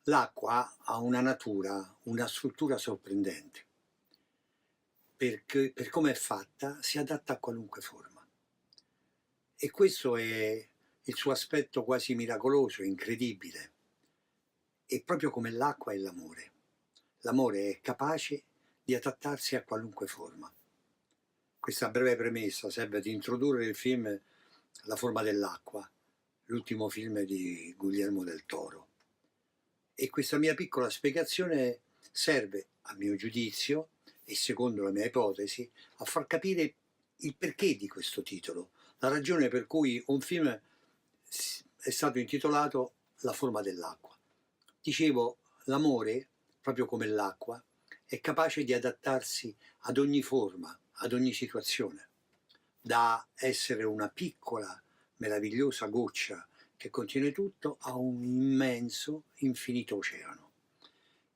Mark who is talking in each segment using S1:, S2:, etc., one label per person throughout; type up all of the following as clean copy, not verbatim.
S1: L'acqua ha una natura, una struttura sorprendente, perché per come è fatta si adatta a qualunque forma. E questo è il suo aspetto quasi miracoloso, incredibile. È proprio come l'acqua e l'amore. L'amore è capace di adattarsi a qualunque forma. Questa breve premessa serve ad introdurre il film La forma dell'acqua, l'ultimo film di Guillermo del Toro. E questa mia piccola spiegazione serve, a mio giudizio, e secondo la mia ipotesi, a far capire il perché di questo titolo, la ragione per cui un film è stato intitolato La forma dell'acqua. Dicevo, l'amore, proprio come l'acqua, è capace di adattarsi ad ogni forma, ad ogni situazione, da essere una piccola, meravigliosa goccia che contiene tutto a un immenso, infinito oceano.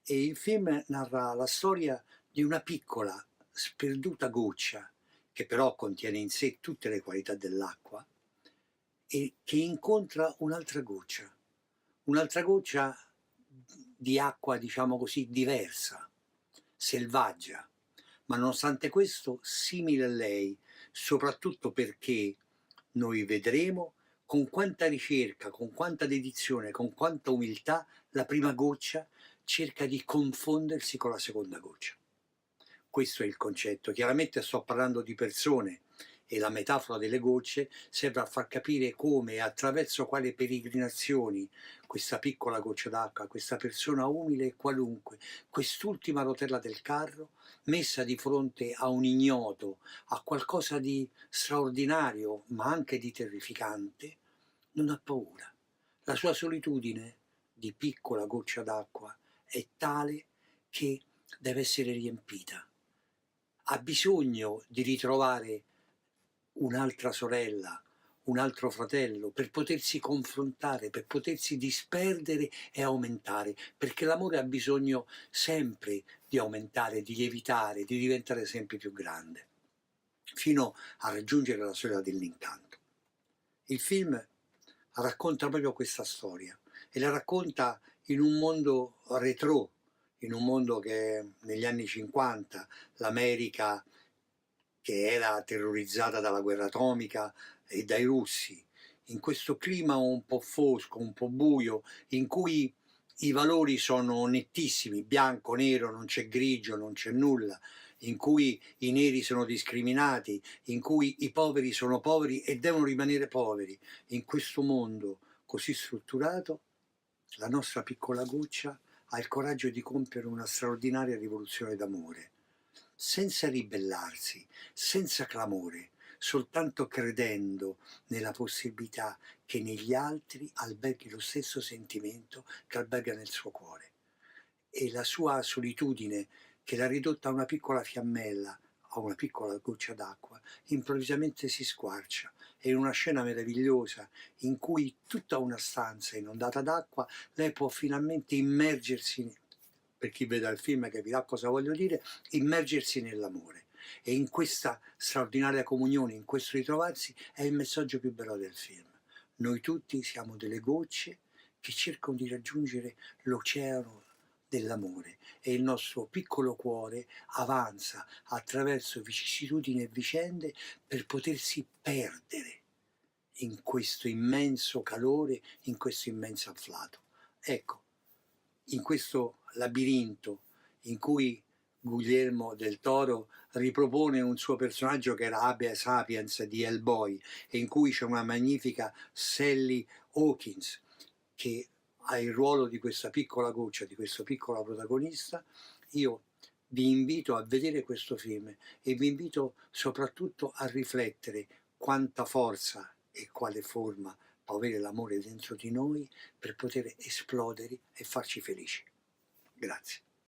S1: E il film narra la storia di una piccola, sperduta goccia, che però contiene in sé tutte le qualità dell'acqua, e che incontra un'altra goccia di acqua, diciamo così, diversa, selvaggia, ma nonostante questo simile a lei, soprattutto perché noi vedremo con quanta ricerca, con quanta dedizione, con quanta umiltà la prima goccia cerca di confondersi con la seconda goccia. Questo è il concetto. Chiaramente sto parlando di persone e la metafora delle gocce serve a far capire come e attraverso quali peregrinazioni questa piccola goccia d'acqua, questa persona umile e qualunque, quest'ultima rotella del carro, messa di fronte a un ignoto, a qualcosa di straordinario ma anche di terrificante, non ha paura. La sua solitudine di piccola goccia d'acqua è tale che deve essere riempita. Ha bisogno di ritrovare un'altra sorella, un altro fratello, per potersi confrontare, per potersi disperdere e aumentare, perché l'amore ha bisogno sempre di aumentare, di lievitare, di diventare sempre più grande, fino a raggiungere la soglia dell'incanto. Il film racconta proprio questa storia e la racconta in un mondo retrò, in un mondo che negli anni 50 l'America, che era terrorizzata dalla guerra atomica e dai russi, in questo clima un po' fosco, un po' buio, in cui i valori sono nettissimi, bianco, nero, non c'è grigio, non c'è nulla, in cui i neri sono discriminati, in cui i poveri sono poveri e devono rimanere poveri. In questo mondo così strutturato, la nostra piccola goccia ha il coraggio di compiere una straordinaria rivoluzione d'amore, senza ribellarsi, senza clamore, soltanto credendo nella possibilità che negli altri alberghi lo stesso sentimento che alberga nel suo cuore. E la sua solitudine, che l'ha ridotta a una piccola fiammella, a una piccola goccia d'acqua, improvvisamente si squarcia e in una scena meravigliosa in cui tutta una stanza inondata d'acqua, lei può finalmente immergersi, per chi veda il film capirà cosa voglio dire, immergersi nell'amore. E in questa straordinaria comunione, in questo ritrovarsi, è il messaggio più bello del film. Noi tutti siamo delle gocce che cercano di raggiungere l'oceano dell'amore e il nostro piccolo cuore avanza attraverso vicissitudini e vicende per potersi perdere in questo immenso calore, in questo immenso afflato. Ecco, in questo labirinto in cui Guillermo del Toro ripropone un suo personaggio che era Habeas Sapiens di Hellboy e in cui c'è una magnifica Sally Hawkins che ha il ruolo di questa piccola goccia, di questo piccolo protagonista. Io vi invito a vedere questo film e vi invito soprattutto a riflettere quanta forza e quale forma può avere l'amore dentro di noi per poter esplodere e farci felici. Grazie.